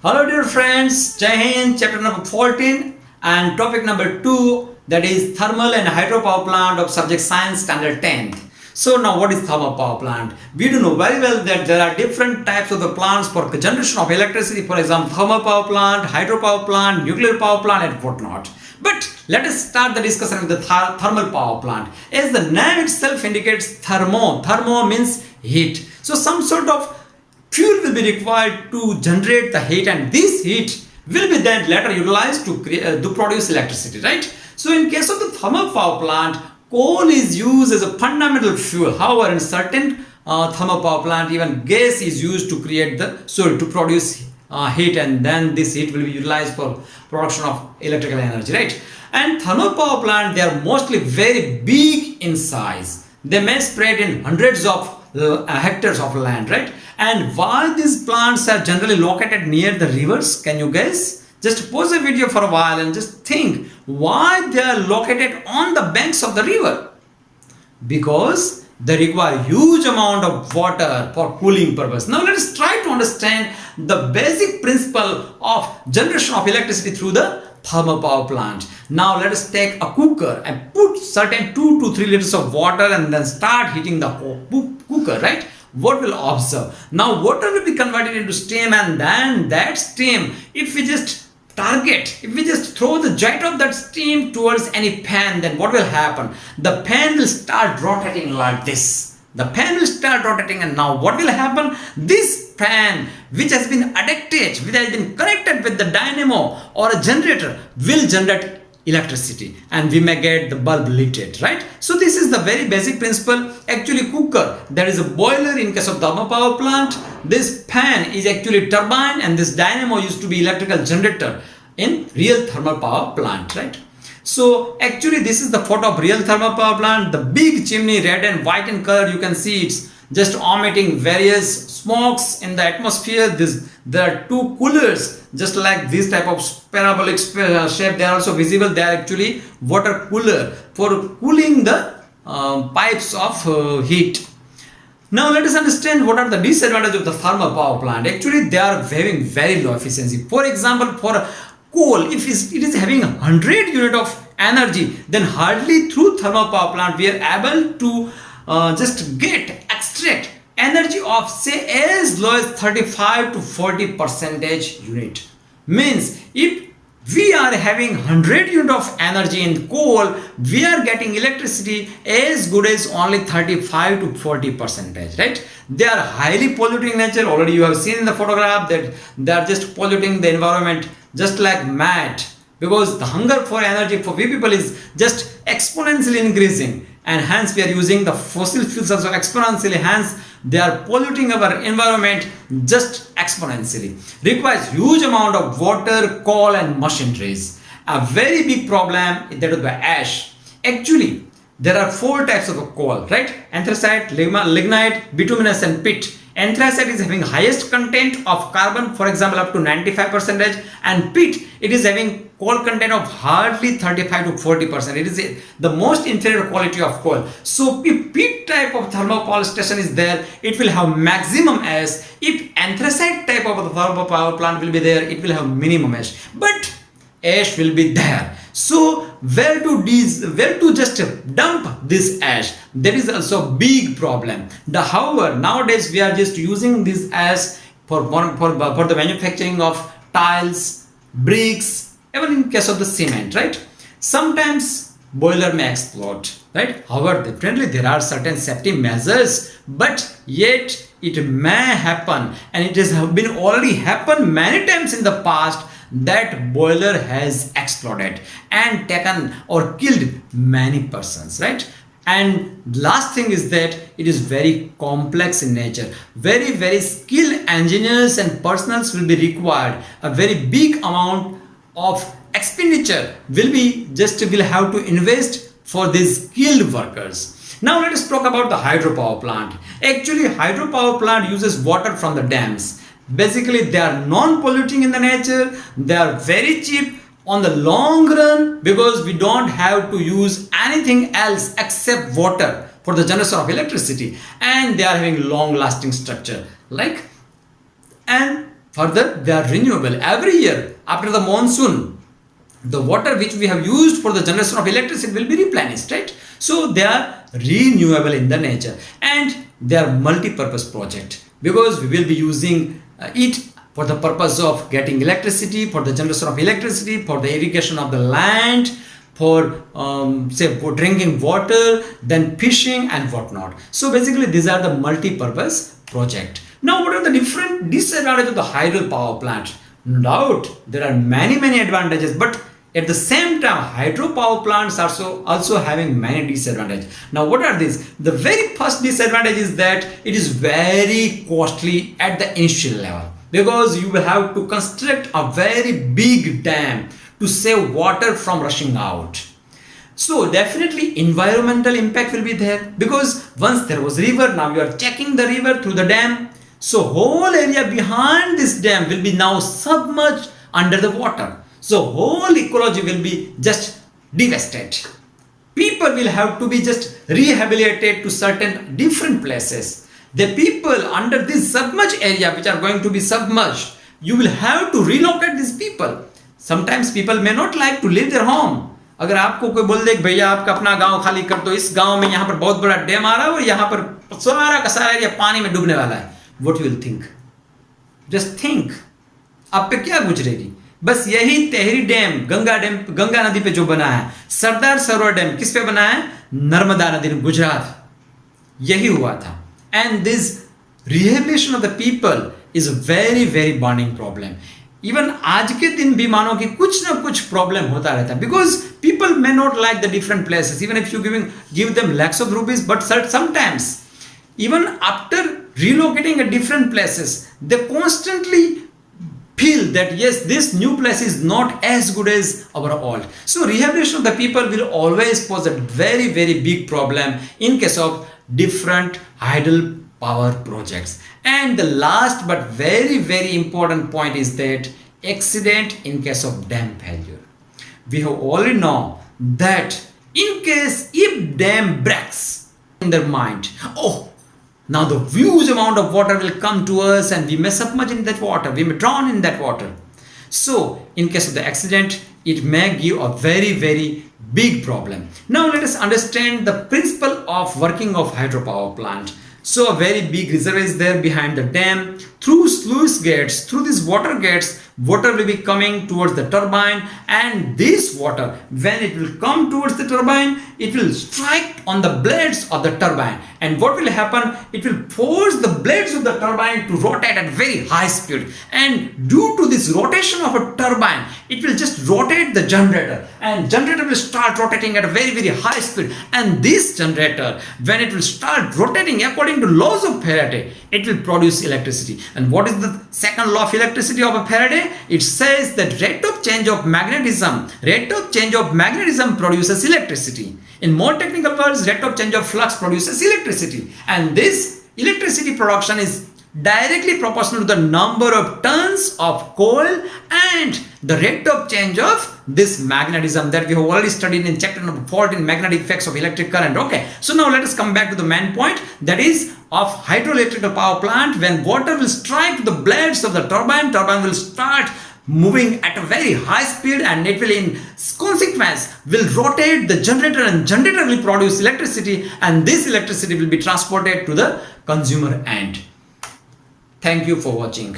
Hello dear friends, Jai Hind, chapter number 14 and topic number 2, that is thermal and hydropower plant of subject science standard 10th. So now what is thermal power plant? We do know very well that there are different types of the plants for generation of electricity, for example thermal power plant, hydropower plant, nuclear power plant and whatnot. But let us start the discussion with the thermal power plant. As the name itself indicates, thermo means heat. So some sort of fuel will be required to generate the heat, and this heat will be then later utilized to produce electricity, right? So in case of the thermal power plant, coal is used as a fundamental fuel. However, in certain thermal power plant, even gas is used to produce heat, and then this heat will be utilized for production of electrical energy, right? And thermal power plant, they are mostly very big in size. They may spread in hundreds of hectares of land, right? And why these plants are generally located near the rivers, can you guess? Just pause the video for a while and just think why they are located on the banks of the river. Because they require huge amount of water for cooling purpose. Now let us try to understand the basic principle of generation of electricity through the thermal power plant. Now let us take a cooker and put certain 2 to 3 liters of water and then start heating the cooker, right? What will observe? Now water will be converted into steam, and then that steam, if we just throw the jet of that steam towards any pan, then what will happen? The pan will start rotating like this. The pan will start rotating, and now what will happen? This fan, which has been connected with the dynamo or a generator, will generate electricity, and we may get the bulb lit, right? So this is the very basic principle. Actually cooker, there is a boiler in case of thermal power plant. This fan is actually turbine, and this dynamo used to be electrical generator in real thermal power plant, right? So actually this is the photo of real thermal power plant. The big chimney, red and white in color, you can see it's just emitting various smokes in the atmosphere. There are 2 coolers, just like this type of parabolic shape. They are also visible. They are actually water cooler for cooling the pipes of heat. Now let us understand what are the disadvantages of the thermal power plant. Actually they are having very low efficiency. For example, for coal, if it is having 100 unit of energy, then hardly through thermal power plant we are able to extract energy of say as low as 35 to 40% unit. Means if we are having 100 unit of energy in coal, we are getting electricity as good as only 35 to 40%, right? They are highly polluting in nature. Already you have seen in the photograph that they are just polluting the environment just like mad, because the hunger for energy for we people is just exponentially increasing, and hence we are using the fossil fuels also exponentially. Hence they are polluting our environment just exponentially. Requires huge amount of water, coal and machineries. A very big problem is that of the ash. Actually there are 4 types of coal, right? Anthracite, lignite, bituminous and pit. Anthracite is having highest content of carbon, for example up to 95%, and pit, it is having coal content of hardly 35 to 40%. It is the most inferior quality of coal. So if pit type of thermal power station is there, it will have maximum ash. If anthracite type of the thermal power plant will be there, it will have minimum ash, but ash will be there. So where to just dump this ash? There is also a big problem. However, nowadays we are just using this ash for the manufacturing of tiles, bricks, even in case of the cement, right? Sometimes boiler may explode, right? However, definitely there are certain safety measures, but yet it may happen, and it has been already happened many times in the past, that boiler has exploded and taken or killed many persons, right? And last thing is that it is very complex in nature. Very skilled engineers and personals will be required. A very big amount of expenditure will have to invest for these skilled workers. Now let us talk about the hydropower plant. Actually hydropower plant uses water from the dams. Basically they are non-polluting in the nature. They are very cheap on the long run, because we don't have to use anything else except water for the generation of electricity, and they are having long lasting structure, and Further, they are renewable. Every year after the monsoon, the water which we have used for the generation of electricity will be replenished, right? So they are renewable in the nature, and they are multi-purpose project, because we will be using it for the purpose of getting electricity, for the generation of electricity, for the irrigation of the land, for say for drinking water, then fishing and whatnot. So basically these are the multi-purpose project. Now what are the different disadvantages of the hydropower plant? No doubt there are many advantages, but at the same time hydropower plants are also having many disadvantages. Now what are these? The very first disadvantage is that it is very costly at the initial level, because you will have to construct a very big dam to save water from rushing out. So definitely environmental impact will be there, because once there was river, now you are checking the river through the dam. So whole area behind this dam will be now submerged under the water. So whole ecology will be just devastated. People will have to be just rehabilitated to certain different places. The people under this submerged area which are going to be submerged, you will have to relocate these people. Sometimes people may not like to leave their home. अगर आपको कोई बोल दे कि भैया आपका अपना गांव खाली कर दो, इस गांव में यहाँ पर बहुत बड़ा डैम आ रहा है और यहाँ पर सारा का सारा एरिया पानी में डूबने वाला है, what you will think? Just think, आप पे क्या गुजरेगी? बस यही तेहरी डैम, गंगा नदी पे जो बना है, सरदार सरोवर डैम किस पे बना है? नर्मदा नदी में, गुजरात, यही हुआ था. And this rehabilitation of the people is a very burning problem. Even आज के दिन भी मानो कि कुछ ना कुछ प्रॉब्लम होता रहता है, because people may not like the different places even if you give them lakhs of rupees, but sometimes even after relocating at different places they constantly feel that yes, this new place is not as good as our old. So rehabilitation of the people will always pose a very big problem in case of different hydel power projects. And the last but very important point is that accident in case of dam failure. We have already know that in case if dam breaks, in their mind, oh, now the huge amount of water will come to us and we may submerge in that water, we may drown in that water. So in case of the accident, it may give a very big problem. Now let us understand the principle of working of hydropower plant. So a very big reservoir is there behind the dam. Through sluice gates, through these water gates, water will be coming towards the turbine, and this water, when it will come towards the turbine, it will strike on the blades of the turbine. And what will happen? It will force the blades of the turbine to rotate at very high speed. And due to this rotation of a turbine, it will just rotate the generator, and generator will start rotating at a very high speed. And this generator, when it will start rotating according to laws of Faraday, it will produce electricity. And what is the second law of electricity of a Faraday? It says that rate of change of magnetism produces electricity. In more technical words, rate of change of flux produces electricity. And this electricity production is directly proportional to the number of tons of coal and the rate of change of this magnetism that we have already studied in chapter number 14, magnetic effects of electric current. Okay, so now let us come back to the main point, that is of hydroelectric power plant. When water will strike the blades of the turbine will start moving at a very high speed, and it will in consequence will rotate the generator, and generator will produce electricity, and this electricity will be transported to the consumer end. Thank you for watching.